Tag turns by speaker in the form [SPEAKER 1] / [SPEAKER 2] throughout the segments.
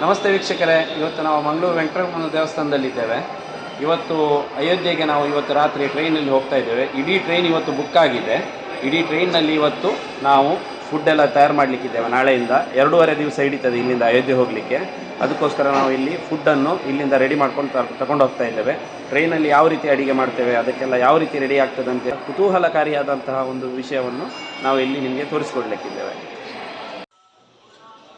[SPEAKER 1] ನಮಸ್ತೆ ವೀಕ್ಷಕರೇ, ಇವತ್ತು ನಾವು ಮಂಗಳೂರು ವೆಂಕಟರಮಣ ದೇವಸ್ಥಾನದಲ್ಲಿದ್ದೇವೆ. ಇವತ್ತು ಅಯೋಧ್ಯೆಗೆ ನಾವು ಇವತ್ತು ರಾತ್ರಿ ಟ್ರೈನಲ್ಲಿ ಹೋಗ್ತಾ ಇದ್ದೇವೆ. ಇಡೀ ಟ್ರೈನ್ ಇವತ್ತು ಬುಕ್ ಆಗಿದೆ. ಇಡೀ ಟ್ರೈನ್ನಲ್ಲಿ ಇವತ್ತು ನಾವು ಫುಡ್ ಎಲ್ಲ ತಯಾರು ಮಾಡಲಿಕ್ಕಿದ್ದೇವೆ. ನಾಳೆಯಿಂದ 2.5 ದಿವಸ ಹಿಡಿತದೆ ಇಲ್ಲಿಂದ ಅಯೋಧ್ಯೆ ಹೋಗಲಿಕ್ಕೆ. ಅದಕ್ಕೋಸ್ಕರ ನಾವು ಇಲ್ಲಿ ಫುಡ್ಡನ್ನು ಇಲ್ಲಿಂದ ರೆಡಿ ಮಾಡ್ಕೊಂಡು ತಗೊಂಡು ಹೋಗ್ತಾ ಇದ್ದೇವೆ. ಟ್ರೈನಲ್ಲಿ ಯಾವ ರೀತಿ ಅಡುಗೆ ಮಾಡ್ತೇವೆ, ಅದಕ್ಕೆಲ್ಲ ಯಾವ ರೀತಿ ರೆಡಿ ಆಗ್ತದೆ ಅಂತ ಕುತೂಹಲಕಾರಿಯಾದಂತಹ ಒಂದು ವಿಷಯವನ್ನು ನಾವು ಇಲ್ಲಿ ನಿಮಗೆ ತೋರಿಸ್ಕೊಡ್ಲಿಕ್ಕಿದ್ದೇವೆ.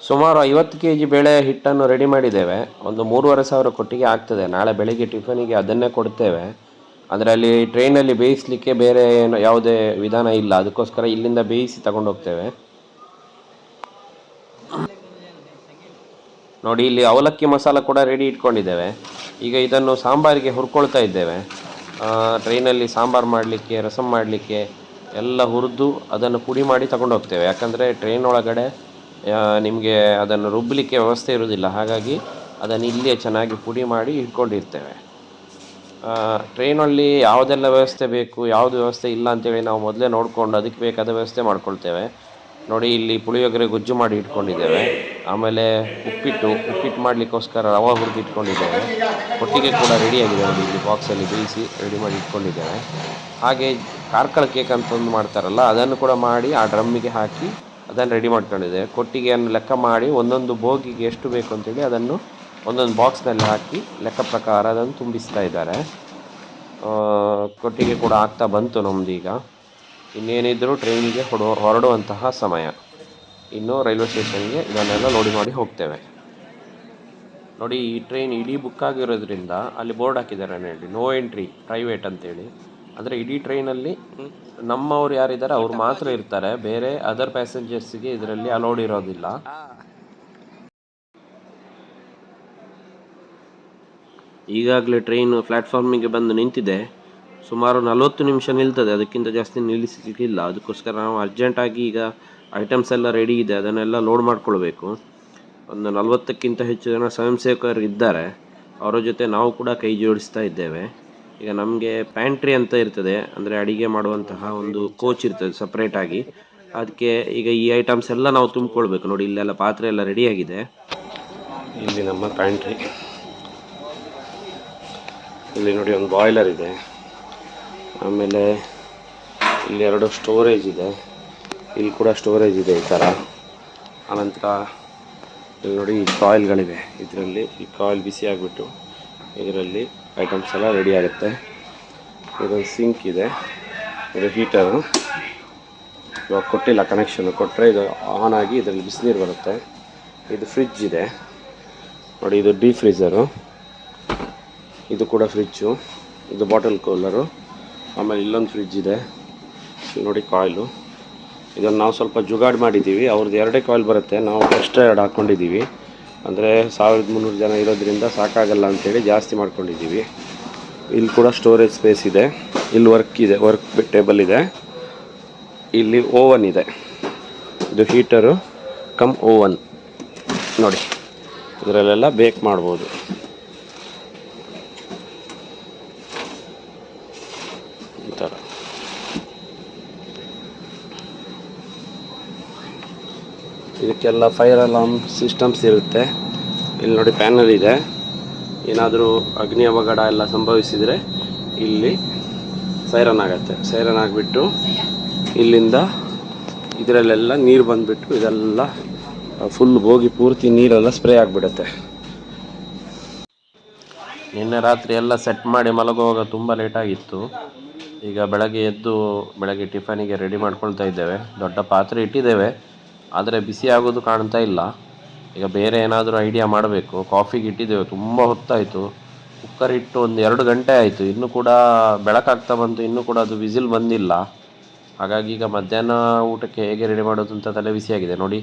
[SPEAKER 1] ಸುಮಾರು 50 kg ಬೇಳೆ ಹಿಟ್ಟನ್ನು ರೆಡಿ ಮಾಡಿದ್ದೇವೆ. ಒಂದು 3,500 ಕೊಟ್ಟಿಗೆ ಆಗ್ತದೆ. ನಾಳೆ ಬೆಳಿಗ್ಗೆ ಟಿಫನಿಗೆ ಅದನ್ನೇ ಕೊಡ್ತೇವೆ. ಅದರಲ್ಲಿ ಟ್ರೈನಲ್ಲಿ ಬೇಯಿಸಲಿಕ್ಕೆ ಬೇರೆ ಏನು ಯಾವುದೇ ವಿಧಾನ ಇಲ್ಲ. ಅದಕ್ಕೋಸ್ಕರ ಇಲ್ಲಿಂದ ಬೇಯಿಸಿ ತಗೊಂಡು ಹೋಗ್ತೇವೆ. ನೋಡಿ, ಇಲ್ಲಿ ಅವಲಕ್ಕಿ ಮಸಾಲ ಕೂಡ ರೆಡಿ ಇಟ್ಕೊಂಡಿದ್ದೇವೆ. ಈಗ ಇದನ್ನು ಸಾಂಬಾರಿಗೆ ಹುರ್ಕೊಳ್ತಾ ಇದ್ದೇವೆ. ಟ್ರೈನಲ್ಲಿ ಸಾಂಬಾರು ಮಾಡಲಿಕ್ಕೆ, ರಸಮ್ ಮಾಡಲಿಕ್ಕೆ ಎಲ್ಲ ಹುರಿದು ಅದನ್ನು ಪುಡಿ ಮಾಡಿ ತಗೊಂಡು ಹೋಗ್ತೇವೆ. ಯಾಕಂದರೆ ಟ್ರೈನ್ ಒಳಗಡೆ ನಿಮಗೆ ಅದನ್ನು ರುಬ್ಬಲಿಕ್ಕೆ ವ್ಯವಸ್ಥೆ ಇರೋದಿಲ್ಲ. ಹಾಗಾಗಿ ಅದನ್ನು ಇಲ್ಲೇ ಚೆನ್ನಾಗಿ ಪುಡಿ ಮಾಡಿ ಇಟ್ಕೊಂಡಿರ್ತೇವೆ. ಟ್ರೈನಲ್ಲಿ ಯಾವುದೆಲ್ಲ ವ್ಯವಸ್ಥೆ ಬೇಕು, ಯಾವುದು ವ್ಯವಸ್ಥೆ ಇಲ್ಲ ಅಂತೇಳಿ ನಾವು ಮೊದಲೇ ನೋಡಿಕೊಂಡು ಅದಕ್ಕೆ ಬೇಕಾದ ವ್ಯವಸ್ಥೆ ಮಾಡ್ಕೊಳ್ತೇವೆ. ನೋಡಿ, ಇಲ್ಲಿ ಪುಳಿಯೋಗರೆ ಗೊಜ್ಜು ಮಾಡಿ ಇಟ್ಕೊಂಡಿದ್ದೇವೆ. ಆಮೇಲೆ ಉಪ್ಪಿಟ್ಟು ಮಾಡಲಿಕ್ಕೋಸ್ಕರ ರವೆ ಹುರಿದು ಇಟ್ಕೊಂಡಿದ್ದೇವೆ. ಒಟ್ಟಿಗೆ ಕೂಡ ರೆಡಿಯಾಗಿದೆ. ನೋಡಿ, ಇಲ್ಲಿ ಬಾಕ್ಸಲ್ಲಿ ಬೇಯಿಸಿ ರೆಡಿ ಮಾಡಿ ಇಟ್ಕೊಂಡಿದ್ದೇವೆ. ಹಾಗೆ ಕಾರ್ಕಳ ಕೇಕ್ ಅಂತ ಒಂದು ಮಾಡ್ತಾರಲ್ಲ, ಅದನ್ನು ಕೂಡ ಮಾಡಿ ಆ ಡ್ರಮ್ಮಿಗೆ ಹಾಕಿ ಅದನ್ನು ರೆಡಿ ಮಾಡ್ಕೊಂಡಿದ್ದೇವೆ. ಕೊಟ್ಟಿಗೆಯನ್ನು ಲೆಕ್ಕ ಮಾಡಿ ಒಂದೊಂದು ಬೋಗಿಗೆ ಎಷ್ಟು ಬೇಕು ಅಂತೇಳಿ ಅದನ್ನು ಒಂದೊಂದು ಬಾಕ್ಸ್ನಲ್ಲಿ ಹಾಕಿ ಲೆಕ್ಕ ಪ್ರಕಾರ ಅದನ್ನು ತುಂಬಿಸ್ತಾ ಇದ್ದಾರೆ. ಕೊಟ್ಟಿಗೆ ಕೂಡ ಆಗ್ತಾ ಬಂತು ನಮ್ಮದೀಗ. ಇನ್ನೇನಿದ್ದರೂ ಟ್ರೈನಿಗೆ ಹೊರಡುವಂತಹ ಸಮಯ. ಇನ್ನು ರೈಲ್ವೆ ಸ್ಟೇಷನ್ಗೆ ಇದನ್ನೆಲ್ಲ ಲೋಡಿ ಮಾಡಿ ಹೋಗ್ತೇವೆ. ನೋಡಿ, ಈ ಟ್ರೈನ್ ಇಡೀ ಬುಕ್ ಆಗಿರೋದ್ರಿಂದ ಅಲ್ಲಿ ಬೋರ್ಡ್ ಹಾಕಿದ್ದಾರೆ ನೋಡಿ, ನೋ ಎಂಟ್ರಿ ಪ್ರೈವೇಟ್ ಅಂತೇಳಿ. ಅಂದರೆ ಇಡೀ ಟ್ರೈನಲ್ಲಿ ನಮ್ಮವ್ರು ಯಾರಿದ್ದಾರೆ ಅವ್ರು ಮಾತ್ರ ಇರ್ತಾರೆ. ಬೇರೆ ಅದರ್ ಪ್ಯಾಸೆಂಜರ್ಸ್ಗೆ ಇದರಲ್ಲಿ ಅಲೋಡ್ ಇರೋದಿಲ್ಲ. ಈಗಾಗಲೇ ಟ್ರೈನ್ ಪ್ಲ್ಯಾಟ್ಫಾರ್ಮಿಗೆ ಬಂದು ನಿಂತಿದೆ. ಸುಮಾರು 40 ನಿಮಿಷ ನಿಲ್ತದೆ, ಅದಕ್ಕಿಂತ ಜಾಸ್ತಿ ನಿಲ್ಲಿಸಲಿಕ್ಕಿಲ್ಲ. ಅದಕ್ಕೋಸ್ಕರ ನಾವು ಅರ್ಜೆಂಟಾಗಿ ಈಗ ಐಟಮ್ಸ್ ಎಲ್ಲ ರೆಡಿ ಇದೆ, ಅದನ್ನೆಲ್ಲ ಲೋಡ್ ಮಾಡ್ಕೊಳ್ಬೇಕು. ಒಂದು 40ಕ್ಕಿಂತ ಹೆಚ್ಚು ಜನ ಸ್ವಯಂ ಸೇವಕರು ಇದ್ದಾರೆ. ಅವರ ಜೊತೆ ನಾವು ಕೂಡ ಕೈ ಜೋಡಿಸ್ತಾ ಇದ್ದೇವೆ. ಈಗ ನಮಗೆ ಪ್ಯಾಂಟ್ರಿ ಅಂತ ಇರ್ತದೆ, ಅಂದರೆ ಅಡಿಗೆ ಮಾಡುವಂತಹ ಒಂದು ಕೋಚ್ ಇರ್ತದೆ ಸಪ್ರೇಟಾಗಿ. ಅದಕ್ಕೆ ಈಗ ಈ ಐಟಮ್ಸ್ ಎಲ್ಲ ನಾವು ತುಂಬಿಕೊಳ್ಬೇಕು. ನೋಡಿ, ಇಲ್ಲೆಲ್ಲ ಪಾತ್ರೆ ಎಲ್ಲ ರೆಡಿಯಾಗಿದೆ. ಇಲ್ಲಿ ನಮ್ಮ ಪ್ಯಾಂಟ್ರಿ. ಇಲ್ಲಿ ನೋಡಿ ಒಂದು ಬಾಯ್ಲರ್ ಇದೆ. ಆಮೇಲೆ ಇಲ್ಲಿ 2 ಸ್ಟೋರೇಜ್ ಇದೆ. ಇಲ್ಲಿ ಕೂಡ ಸ್ಟೋರೇಜ್ ಇದೆ ಈ ಥರ. ಆನಂತರ ಇಲ್ಲಿ ನೋಡಿ ಈ ಕಾಯಿಲ್ಗಳಿವೆ. ಇದರಲ್ಲಿ ಈ ಕಾಯಿಲ್ ಬಿಸಿ ಆಗಿಬಿಟ್ಟು ಇದರಲ್ಲಿ ಐಟಮ್ಸ್ ಎಲ್ಲ ರೆಡಿ ಆಗುತ್ತೆ. ಇದೊಂದು ಸಿಂಕ್ ಇದೆ, ಇದು ಹೀಟರು. ಇವಾಗ ಕೊಟ್ಟಿಲ್ಲ ಕನೆಕ್ಷನ್, ಕೊಟ್ಟರೆ ಇದು ಆನ್ ಆಗಿ ಇದರಲ್ಲಿ ಬಿಸಿನೀರು ಬರುತ್ತೆ. ಇದು ಫ್ರಿಡ್ಜ್ ಇದೆ ನೋಡಿ, ಇದು ಡೀಪ್ ಫ್ರೀಝರು. ಇದು ಕೂಡ ಫ್ರಿಡ್ಜು. ಇದು ಬಾಟಲ್ ಕೂಲರು. ಆಮೇಲೆ ಇಲ್ಲೊಂದು ಫ್ರಿಡ್ಜ್ ಇದೆ. ನೋಡಿ ಕಾಯಿಲು. ಇದನ್ನು ನಾವು ಸ್ವಲ್ಪ ಜುಗಾಡು ಮಾಡಿದ್ದೀವಿ. ಅವ್ರದ್ದು 2 ಕಾಯಿಲ್ ಬರುತ್ತೆ, ನಾವು ಎಕ್ಸ್ಟ್ರಾ 2 ಹಾಕ್ಕೊಂಡಿದ್ದೀವಿ. ಅಂದರೆ 1300 ಜನ ಇರೋದ್ರಿಂದ ಸಾಕಾಗಲ್ಲ ಅಂಥೇಳಿ ಜಾಸ್ತಿ ಮಾಡ್ಕೊಂಡಿದ್ದೀವಿ. ಇಲ್ಲಿ ಕೂಡ ಸ್ಟೋರೇಜ್ ಸ್ಪೇಸ್ ಇದೆ. ಇಲ್ಲಿ ವರ್ಕ್ ಟೇಬಲ್ ಇದೆ. ಇಲ್ಲಿ ಓವನ್ ಇದೆ. ಇದು ಹೀಟರು ಕಮ್ ಓವನ್. ನೋಡಿ, ಇದರಲ್ಲೆಲ್ಲ ಬೇಕ್ ಮಾಡ್ಬೋದು. ಈ ಥರ ಇದಕ್ಕೆಲ್ಲ ಫೈರ್ ಅಲಾರ್ಮ್ ಸಿಸ್ಟಮ್ಸ್ ಇರುತ್ತೆ. ಇಲ್ಲಿ ನೋಡಿ ಪ್ಯಾನಲ್ ಇದೆ. ಏನಾದರೂ ಅಗ್ನಿ ಅವಘಡ ಎಲ್ಲ ಸಂಭವಿಸಿದರೆ ಇಲ್ಲಿ ಸೈರನ್ ಆಗುತ್ತೆ. ಸೈರನ್ ಆಗಿಬಿಟ್ಟು ಇಲ್ಲಿಂದ ಇದರಲ್ಲೆಲ್ಲ ನೀರು ಬಂದುಬಿಟ್ಟು ಇದೆಲ್ಲ ಫುಲ್ ಬೋಗಿ ಪೂರ್ತಿ ನೀರೆಲ್ಲ ಸ್ಪ್ರೇ ಆಗಿಬಿಡುತ್ತೆ. ನಿನ್ನೆ ರಾತ್ರಿ ಎಲ್ಲ ಸೆಟ್ ಮಾಡಿ ಮಲಗುವಾಗ ತುಂಬ ಲೇಟಾಗಿತ್ತು. ಈಗ ಬೆಳಗ್ಗೆ ಟಿಫನಿಗೆ ರೆಡಿ ಮಾಡ್ಕೊಳ್ತಾ ಇದ್ದೇವೆ. ದೊಡ್ಡ ಪಾತ್ರೆ ಇಟ್ಟಿದ್ದೇವೆ, ಆದರೆ ಬಿಸಿ ಆಗೋದು ಕಾಣ್ತಾ ಇಲ್ಲ. ಈಗ ಬೇರೆ ಏನಾದರೂ ಐಡಿಯಾ ಮಾಡಬೇಕು. ಕಾಫಿಗೆ ಇಟ್ಟಿದ್ದೇವೆ, ತುಂಬ ಹೊತ್ತಾಯಿತು. ಕುಕ್ಕರ್ ಇಟ್ಟು ಒಂದು 2 ಗಂಟೆ ಆಯಿತು, ಇನ್ನೂ ಕೂಡ ಬೆಳಕಾಗ್ತಾ ಬಂತು, ಇನ್ನೂ ಕೂಡ ಅದು ವಿಸಿಲ್ ಬಂದಿಲ್ಲ. ಹಾಗಾಗಿ ಈಗ ಮಧ್ಯಾಹ್ನ ಊಟಕ್ಕೆ ಹೇಗೆ ರೆಡಿ ಮಾಡೋದು ಅಂತ ತಲೆ ಬಿಸಿಯಾಗಿದೆ. ನೋಡಿ,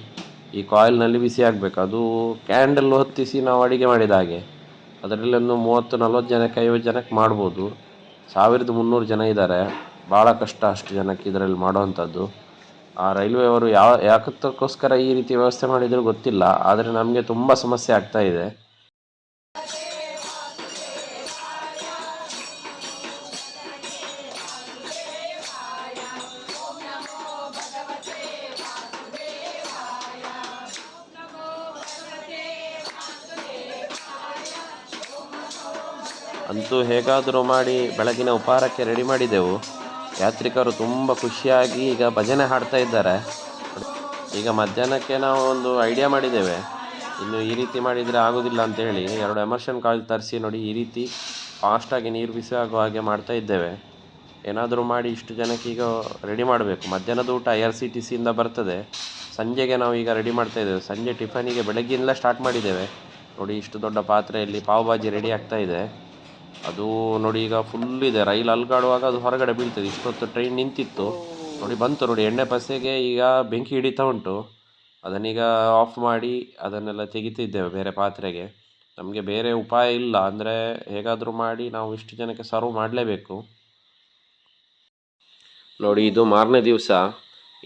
[SPEAKER 1] ಈ ಕಾಯಿಲ್ನಲ್ಲಿ ಬಿಸಿ ಆಗಬೇಕು. ಅದು ಕ್ಯಾಂಡಲ್ ಹೊತ್ತಿಸಿ ನಾವು ಅಡುಗೆ ಮಾಡಿದ ಹಾಗೆ. ಅದರಲ್ಲಿ ಒಂದು 30-40 ಜನಕ್ಕೆ 50 ಜನಕ್ಕೆ ಮಾಡ್ಬೋದು. 1300 ಜನ ಇದ್ದಾರೆ. ಭಾಳ ಕಷ್ಟ ಅಷ್ಟು ಜನಕ್ಕೆ ಇದರಲ್ಲಿ ಮಾಡೋವಂಥದ್ದು. ಆ ರೈಲ್ವೆಯವರು ಯಾಕಕ್ಕೋಸ್ಕರ ಈ ರೀತಿ ವ್ಯವಸ್ಥೆ ಮಾಡಿದರೂ ಗೊತ್ತಿಲ್ಲ, ಆದರೆ ನಮಗೆ ತುಂಬ ಸಮಸ್ಯೆ ಆಗ್ತಾ ಇದೆ. ಅಂತೂ ಹೇಗಾದರೂ ಮಾಡಿ ಬೆಳಗಿನ ಉಪಹಾರಕ್ಕೆ ರೆಡಿ ಮಾಡಿದೆವು. ಯಾತ್ರಿಕರು ತುಂಬ ಖುಷಿಯಾಗಿ ಈಗ ಭಜನೆ ಹಾಡ್ತಾ ಇದ್ದಾರೆ. ಈಗ ಮಧ್ಯಾಹ್ನಕ್ಕೆ ನಾವು ಒಂದು ಐಡಿಯಾ ಮಾಡಿದ್ದೇವೆ, ಇನ್ನು ಈ ರೀತಿ ಮಾಡಿದರೆ ಆಗೋದಿಲ್ಲ ಅಂತೇಳಿ 2 ಎಮರ್ಷನ್ ಕಾಯಿಲ್ ತರಿಸಿ ನೋಡಿ ಈ ರೀತಿ ಫಾಸ್ಟಾಗಿ ನೀರು ಬಿಸಿ ಆಗುವ ಹಾಗೆ ಮಾಡ್ತಾ ಇದ್ದೇವೆ. ಏನಾದರೂ ಮಾಡಿ ಇಷ್ಟು ಜನಕ್ಕೆ ಈಗ ರೆಡಿ ಮಾಡಬೇಕು. ಮಧ್ಯಾಹ್ನದ ಊಟ IRCTCಯಿಂದ ಬರ್ತದೆ, ಸಂಜೆಗೆ ನಾವು ಈಗ ರೆಡಿ ಮಾಡ್ತಾ ಇದ್ದೇವೆ. ಸಂಜೆ ಟಿಫನಿಗೆ ಬೆಳಗ್ಗಿಂದಲೇ ಸ್ಟಾರ್ಟ್ ಮಾಡಿದ್ದೇವೆ. ನೋಡಿ ಇಷ್ಟು ದೊಡ್ಡ ಪಾತ್ರೆಯಲ್ಲಿ ಪಾವ್ ಭಾಜಿ ರೆಡಿ ಆಗ್ತಾ ಇದೆ. ಅದು ನೋಡಿ ಈಗ ಫುಲ್ ಇದೆ, ರೈಲು ಅಲ್ಗಾಡುವಾಗ ಅದು ಹೊರಗಡೆ ಬೀಳ್ತದೆ. ಇಷ್ಟೊತ್ತು ಟ್ರೈನ್ ನಿಂತಿತ್ತು, ನೋಡಿ ಬಂತು ನೋಡಿ ಎಣ್ಣೆ ಪಸೆಗೆ ಈಗ ಬೆಂಕಿ ಹಿಡಿತಾ ಉಂಟು. ಅದನ್ನೀಗ ಆಫ್ ಮಾಡಿ ಅದನ್ನೆಲ್ಲ ತೆಗಿತಿದ್ದೇವೆ ಬೇರೆ ಪಾತ್ರೆಗೆ. ನಮಗೆ ಬೇರೆ ಉಪಾಯ ಇಲ್ಲ, ಅಂದರೆ ಹೇಗಾದರೂ ಮಾಡಿ ನಾವು ಇಷ್ಟು ಜನಕ್ಕೆ ಸರ್ವ್ ಮಾಡಲೇಬೇಕು. ನೋಡಿ ಇದು ಮಾರನೇ ದಿವಸ.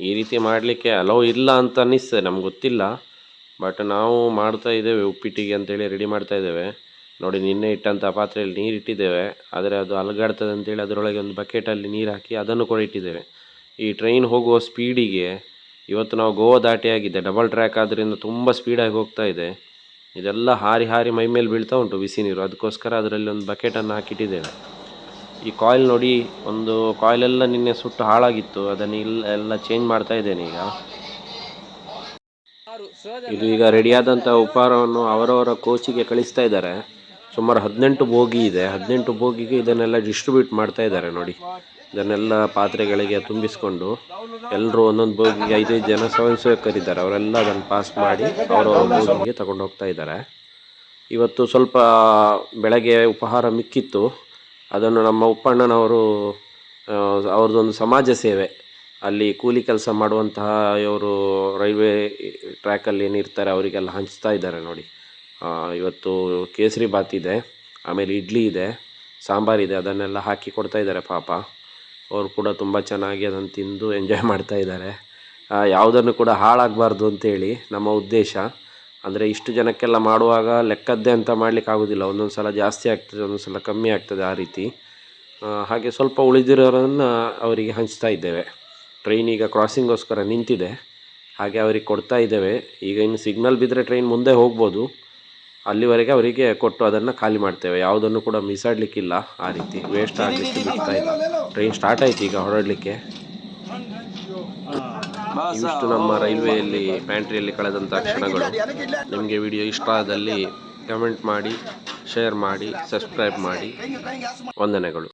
[SPEAKER 1] ಈ ರೀತಿ ಮಾಡಲಿಕ್ಕೆ ಅಲೋ ಇಲ್ಲ ಅಂತ ಅನ್ನಿಸ್ತದೆ, ನಮ್ಗೆ ಗೊತ್ತಿಲ್ಲ. ಬಟ್ ನಾವು ಮಾಡ್ತಾ ಇದ್ದೇವೆ ಉಪ್ಪಿಟ್ಟಿಗೆ ಅಂತೇಳಿ ರೆಡಿ ಮಾಡ್ತಾ ಇದ್ದೇವೆ. ನೋಡಿ ನಿನ್ನೆ ಇಟ್ಟಂಥ ಪಾತ್ರೆಯಲ್ಲಿ ನೀರು ಇಟ್ಟಿದ್ದೇವೆ, ಆದರೆ ಅದು ಅಲುಗಾಡ್ತದೆ ಅಂತೇಳಿ ಅದರೊಳಗೆ ಒಂದು ಬಕೆಟಲ್ಲಿ ನೀರು ಹಾಕಿ ಅದನ್ನು ಕೂಡ ಇಟ್ಟಿದ್ದೇವೆ. ಈ ಟ್ರೈನ್ ಹೋಗುವ ಸ್ಪೀಡಿಗೆ ಇವತ್ತು ನಾವು ಗೋವಾ ದಾಟಿ ಆಗಿದೆ, ಡಬಲ್ ಟ್ರ್ಯಾಕ್ ಆದ್ದರಿಂದ ತುಂಬ ಸ್ಪೀಡಾಗಿ ಹೋಗ್ತಾ ಇದೆ. ಇದೆಲ್ಲ ಹಾರಿ ಹಾರಿ ಮೈ ಮೇಲೆ ಬೀಳ್ತಾ ಉಂಟು ಬಿಸಿ ನೀರು. ಅದಕ್ಕೋಸ್ಕರ ಅದರಲ್ಲಿ ಒಂದು ಬಕೆಟನ್ನು ಹಾಕಿಟ್ಟಿದ್ದೇವೆ. ಈ ಕಾಯಿಲ್ ನೋಡಿ, ಒಂದು ಕಾಯಿಲೆಲ್ಲ ನಿನ್ನೆ ಸುಟ್ಟು ಹಾಳಾಗಿತ್ತು, ಅದನ್ನು ಎಲ್ಲ ಚೇಂಜ್ ಮಾಡ್ತಾ ಇದ್ದೇನೆ ಈಗ. ಇದು ಈಗ ರೆಡಿಯಾದಂಥ ಉಪಹಾರವನ್ನು ಅವರವರ ಕೋಚಿಗೆ ಕಳಿಸ್ತಾ ಇದ್ದಾರೆ. ಸುಮಾರು 18 ಬೋಗಿ ಇದೆ. 18 ಬೋಗಿಗೆ ಇದನ್ನೆಲ್ಲ ಡಿಸ್ಟ್ರಿಬ್ಯೂಟ್ ಮಾಡ್ತಾ ಇದ್ದಾರೆ. ನೋಡಿ ಇದನ್ನೆಲ್ಲ ಪಾತ್ರೆಗಳಿಗೆ ತುಂಬಿಸ್ಕೊಂಡು ಎಲ್ಲರೂ ಒಂದೊಂದು ಬೋಗಿಗೆ 5-5 ಜನ ಸ್ವಯಂ ಸೇವಕರಿದ್ದಾರೆ, ಅವರೆಲ್ಲ ಅದನ್ನು ಪಾಸ್ ಮಾಡಿ ಅವರವರ ಬೋಗಿಗೆ ತಗೊಂಡು ಹೋಗ್ತಾ ಇದ್ದಾರೆ. ಇವತ್ತು ಸ್ವಲ್ಪ ಬೆಳಗ್ಗೆ ಉಪಹಾರ ಮಿಕ್ಕಿತ್ತು, ಅದನ್ನು ನಮ್ಮ ಉಪ್ಪಣ್ಣನವರು ಅವ್ರದ್ದೊಂದು ಸಮಾಜ ಸೇವೆ, ಅಲ್ಲಿ ಕೂಲಿ ಕೆಲಸ ಮಾಡುವಂತಹ ಇವರು ರೈಲ್ವೆ ಟ್ರ್ಯಾಕಲ್ಲಿ ಏನಿರ್ತಾರೆ ಅವರಿಗೆಲ್ಲ ಹಂಚ್ತಾ ಇದ್ದಾರೆ. ನೋಡಿ ಇವತ್ತು ಕೇಸರಿ ಬಾತ್ ಇದೆ, ಆಮೇಲೆ ಇಡ್ಲಿ ಇದೆ, ಸಾಂಬಾರಿದೆ, ಅದನ್ನೆಲ್ಲ ಹಾಕಿ ಕೊಡ್ತಾ ಇದ್ದಾರೆ. ಪಾಪ ಅವರು ಕೂಡ ತುಂಬ ಚೆನ್ನಾಗಿ ಅದನ್ನು ತಿಂದು ಎಂಜಾಯ್ ಮಾಡ್ತಾ ಇದ್ದಾರೆ. ಯಾವುದನ್ನು ಕೂಡ ಹಾಳಾಗಬಾರ್ದು ಅಂತೇಳಿ ನಮ್ಮ ಉದ್ದೇಶ. ಅಂದರೆ ಇಷ್ಟು ಜನಕ್ಕೆಲ್ಲ ಮಾಡುವಾಗ ಲೆಕ್ಕದ್ದೇ ಅಂತ ಮಾಡಲಿಕ್ಕೆ ಆಗೋದಿಲ್ಲ, ಒಂದೊಂದು ಸಲ ಜಾಸ್ತಿ ಆಗ್ತದೆ, ಒಂದೊಂದು ಸಲ ಕಮ್ಮಿ ಆಗ್ತದೆ, ಆ ರೀತಿ. ಹಾಗೆ ಸ್ವಲ್ಪ ಉಳಿದಿರೋರನ್ನು ಅವರಿಗೆ ಹಂಚ್ತಾ ಇದ್ದೇವೆ. ಟ್ರೈನ್ ಈಗ ಕ್ರಾಸಿಂಗೋಸ್ಕರ ನಿಂತಿದೆ, ಹಾಗೆ ಅವರಿಗೆ ಕೊಡ್ತಾ ಇದ್ದೇವೆ. ಈಗ ಇನ್ನು ಸಿಗ್ನಲ್ ಬಿದ್ದರೆ ಟ್ರೈನ್ ಮುಂದೆ ಹೋಗ್ಬೋದು, ಅಲ್ಲಿವರೆಗೆ ಅವರಿಗೆ ಕೊಟ್ಟು ಅದನ್ನು ಖಾಲಿ ಮಾಡ್ತೇವೆ. ಯಾವುದನ್ನು ಕೂಡ ಮಿಸಾಡಲಿಕ್ಕಿಲ್ಲ, ಆ ರೀತಿ ವೇಸ್ಟ್ ಆಗಲಿಕ್ಕೆ ಬಿಡ್ತಾ ಇಲ್ಲ. ಟ್ರೈನ್ ಸ್ಟಾರ್ಟ್ ಆಯ್ತು ಈಗ ಹೊರಡಲಿಕ್ಕೆ. ಇಷ್ಟು ನಮ್ಮ ರೈಲ್ವೆಯಲ್ಲಿ ಪ್ಯಾಂಟ್ರಿಯಲ್ಲಿ ಕಳೆದಂಥ ಕ್ಷಣಗಳು. ನಿಮಗೆ ವಿಡಿಯೋ ಇಷ್ಟ ಆದಲ್ಲಿ ಕಮೆಂಟ್ ಮಾಡಿ, ಶೇರ್ ಮಾಡಿ, ಸಬ್ಸ್ಕ್ರೈಬ್ ಮಾಡಿ. ವಂದನೆಗಳು.